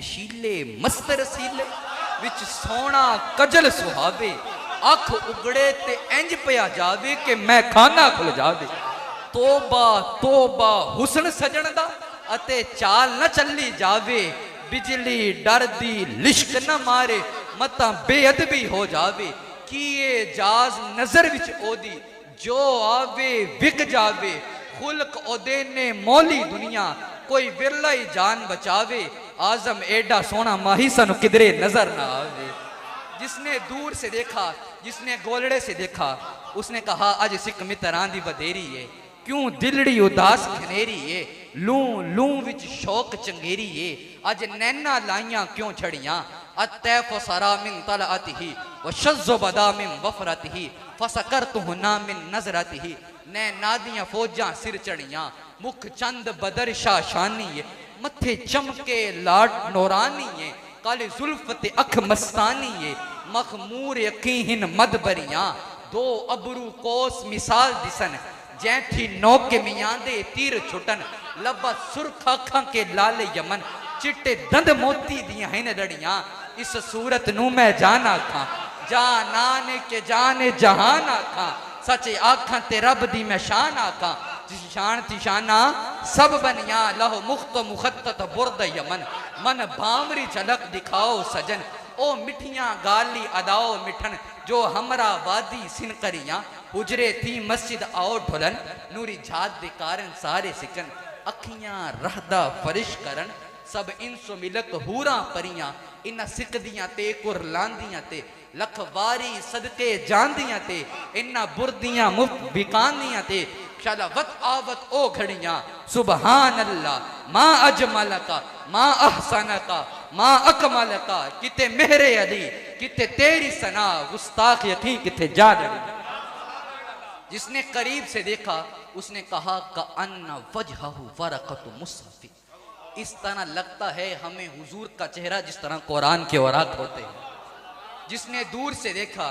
नशीले मस्त रसीले विच सोना कजल सुहावे अख उगड़े ते इंज पिया जावे कि मैं खाना खुल जावे। तोबा तोबा हुसन सजन दा अते चाल न चली जावे बिजली डर दी लिश्क न मारे मता बेअदबी हो जावे कि ये जाज नजर विच ओदी जो आवे विक जावे खुल्क ओदे ने मौली दुनिया कोई विरला ही जान बचावे आजम एडा सोना माही सानू किधरे नजर ना आवे। जिसने दूर से देखा जिसने गोलड़े से देखा उसने कहा अज सिक मित्रां दी वधेरी है क्यों दिलड़ी उदास खनेरी है लू लू विच शौक चंगेरी है अज नैना लाइयां क्यों छड़ियां अतैफ सरा मिन तलअतिही व शज़्ज़ बदा मिन वफरतिही फसकरतुहु ना मिन नज़रतिही नै नादियां फौजां सिर चढ़ियां मुख चंद बदर शाशानी है मथे चमके लाड नौरानी है काले जुल्फ ते अख मस्तानी है मखमूर यकीन मद बरियां दो अबरू कोस मिसाल दिसन जैठी नौके मियां दे तीर छुटन लबा सुरख अखां के लाल यमन चिट्टे दंद मोती दियां हैं लड़ियां इस सूरत नू मैं जान आखां जानान के जाने जहान आखां सचे आखां ते रब दी मैं शान आखां जिस शान ती शाना सब बनिया लहो मुख्त मुखत्तत बुर्द यमन मन भामरी झलक दिखाओ सजन ओ मिठियां गाली अदाओ मिठन जो हमरा वादी सिन करियां हुजरे थी मस्जिद आओ ढुलन नूरी झात दे कारण सारे सिकन अखियां रहदा फरिश करन सब इंसो मिलक हूरा परियां इन सिकदियां ते कुरलांदियां ते लख वारी सदके जानदियां ते इन्ना बुरदियां मुफ्त बिकांदियां ते शलवत आवत ओ घड़ियां सुबहान अल्लाह मां अजमलका मां अहसनका मां अकमलका किते मेहरे अली किते तेरी सना गुस्ताख यकीन किते जा लड़ी। जिसने करीब से देखा उसने कहा का अन्ना वजहहु वरक़तु मुसहफ़ी इस तरह लगता है हमें हुजूर का चेहरा जिस तरह कुरान के औरात होते हैं। जिसने दूर से देखा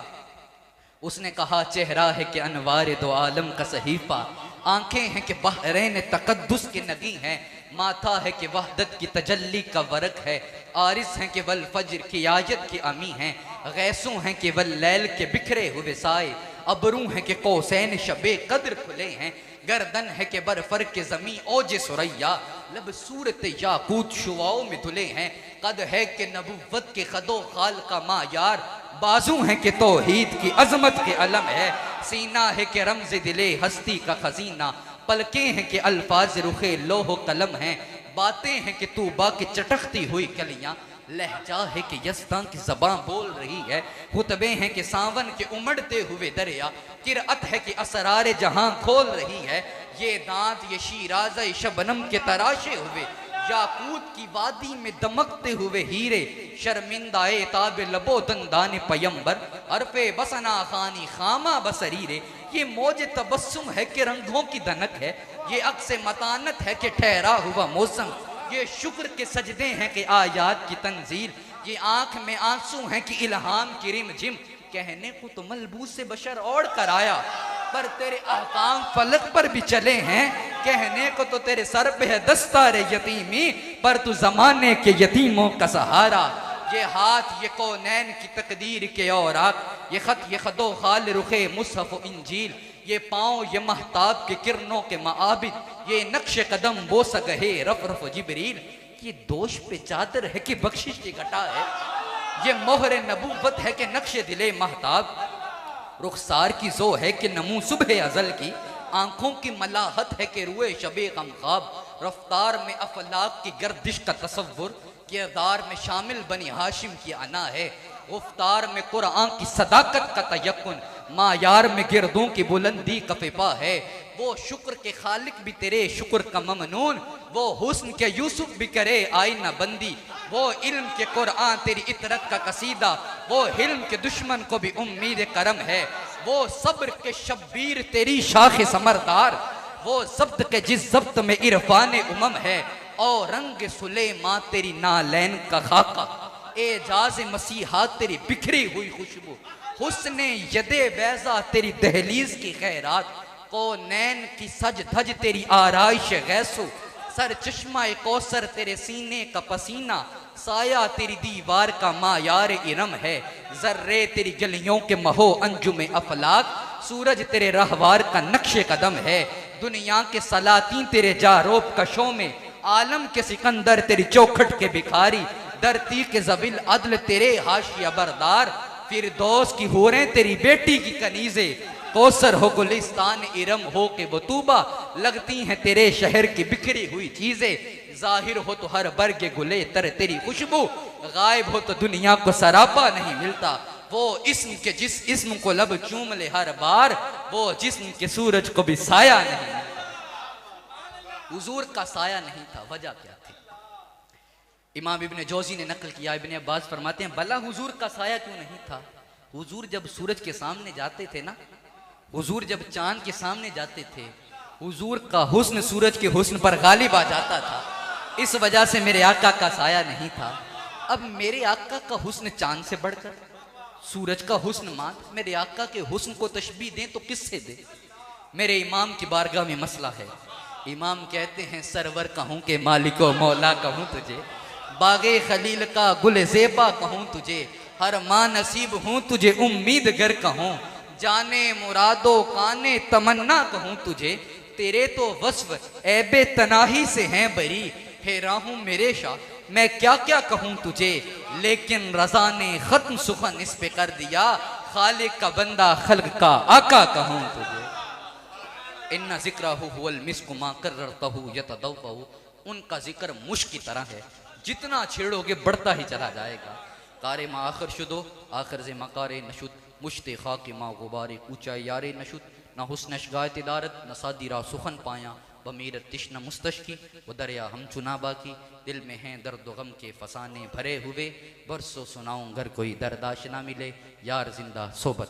उसने कहा चेहरा है कि अनवार दो आलम का सहीफा आंखें हैं कि बहरैन तकद्दुस के नगी हैं माथा है कि वहदत की तजल्ली का वरक है आरिस हैं कि वल फज्र की आयत की अमी हैं गैसों हैं कि वल लैल के बिखरे हुए साए अबरू हैं कि कौसैन शबे कद्र खुले हैं गर्दन है कि बरफर के जमी ओज सुरैया लब सूरत याकूत शुआओं में धुले हैं कद है कि नबुव्वत के खदो खाल का मायार बाजू है कि तौहीद की अजमत के अलम है सीना है कि रमज़ दिले हस्ती का खजीना पलकें हैं कि अल्फाज रुखे लोहो कलम हैं बातें हैं कि तूबा की चटकती हुई कलियां लहजा है कि यस्तां की ज़बां बोल रही है खुतबे हैं कि सावन के उमड़ते हुए दरिया किरअत है कि असरार जहां खोल रही है ये दांत ये शीराज़ शबनम के तराशे हुए याकूत की वादी में दमकते हुए हीरे शर्मिंदाए ताबे लबो दंदान पयंबर अरफे बसना खानी खामा बसरीरे ये मौज तबस्सुम है कि रंगों की दनक है ये अक्स मतानत है कि ठहरा हुआ मौसम ये शुक्र के सजदे हैं कि आयात की तंजील ये आंख में आंसू हैं कि इल्हाम की रिमझिम कहने को तो मलबूस से बशर ओढ़ कर आया पर तेरे अहकाम फलक पर भी चले हैं कहने को तो तेरे सर पे है दस्तार यतीमी पर तू जमाने के यतीमों का सहारा ये हाथ ये कौनैन की तकदीर के औराक ये खत ये खदो खाल रुखे मुसहफ इंजील ये पाँव ये महताब के किरणों के माबिद ये नक्श कदम वो सगहे रफ रफ जिबरील ये दोष पे चादर है कि बख्शिश की घटा है ये मोहर नबूवत है कि नक्श दिले महताब रुखसार की जो है कि नमू सुबह अजल की आंखों की मलाहत है कि रुए शबे गमखाब रफ्तार में अफलाक की गर्दिश का तसव्वुर किरदार में शामिल बनी हाशिम की अना है गुफ्तार में कुरान की सदाकत का तयक्कुन मायार में गिरदों की बुलंदी का फिपा है वो शुक्र के खालिक भी तेरे शुक्र का ममनून वो हुस्न के यूसुफ भी करे आईना बंदी वो इल्म के कुरान तेरी इतरत का कसीदा वो हिल्म के दुश्मन को भी उम्मीद करम है वो सब्र के शब्बीर तेरी शाख समरदार वो जब्त के जिस जब्त में इरफान उमम है और रंग सुलेमा तेरी नालैन का खाका एजाज मसीहा तेरी बिखरी हुई खुशबू हुस्ने यदे बैजा तेरी दहलीज की खैरात को नैन की सज धज तेरी आराइश गैसू सर चश्मा कौसर तेरे सीने का पसीना साया तेरी दीवार का मायार इरम है, जर्रे तेरी गलियों के महो अंजुम अफलाक, सूरज तेरे रहवार का नक्शे कदम है, दुनिया के सलातीन तेरे जारोब कशों में, आलम के सिकंदर तेरी चौखट के भिखारी, धरती के जबिल अदल तेरे हाशिया बरदार, फिर दोस्त की होरें तेरी बेटी की कनीजे, कौसर हो गुलिस्तान इरम हो के बतूबा, लगती हैं तेरे शहर की बिखरी हुई चीजें, जाहिर हो तो हर बर्गे गुले तर तेरी खुशबू, गायब हो तो दुनिया को सरापा नहीं मिलता, वो इस्म के जिस इस्म को लब चूम ले हर बार, वो जिस्म के सूरज को भी साया नहीं मिलता। हुजूर का साया नहीं था, वजह क्या थी? इमाम इब्ने जौजी ने नकल किया, इब्ने अब्बास फरमाते हैं भला हुजूर का साया क्यों नहीं था? हुजूर जब सूरज के सामने जाते थे ना, हुजूर जब चांद के सामने जाते थे, हुजूर का हुस्न सूरज के हुस्न पर गालिब आ जाता था, इस वजह से मेरे आका का साया नहीं था। अब मेरे आका का हुस्न चांद से बढ़कर, सूरज का हुस्न मान, मेरे आका के हुस्न को तशबीह दें तो किससे दे? मेरे इमाम की बारगाह में मसला है। इमाम कहते हैं सरवर कहूँ के मालिको मौला कहूँ तुझे, बागे खलील का गुल ज़ेबा कहूँ तुझे, हर माँ नसीब हूँ तुझे उम्मीद गर कहूँ, जाने मुरादो काने तमन्ना कहूँ तुझे, तेरे तो वस्फ ऐबे तनाही से हैं बरी, हेरा हूँ मेरे शाह मैं क्या क्या कहूँ तुझे, लेकिन रज़ा ने खत्म सुखन इस पे कर दिया, खालिक का बंदा खल्क का आका कहूँ तुझे। इन्ना ज़िक्रहु हुवल मिस्कु मा कर्ररतहु यतदव्वहु, उनका जिक्र मुश्क की तरह है, जितना छेड़ोगे बढ़ता ही चला जाएगा। कारे मा आखिर शुदो आखिर जे मकारे नशुद, मुश्ते खाके मा गुबारे ऊंचा यारे नशुद, न हुस्न शगायत इदारत न सादिरा सुखन पाया, बमीरत तिश्न मुस्तशकी वो दरिया हम चुना बाकी, दिल में हैं दर्द गम के फसाने भरे हुए, बरसों सुनाऊं घर कोई दरदाश ना मिले, यार जिंदा सोबत।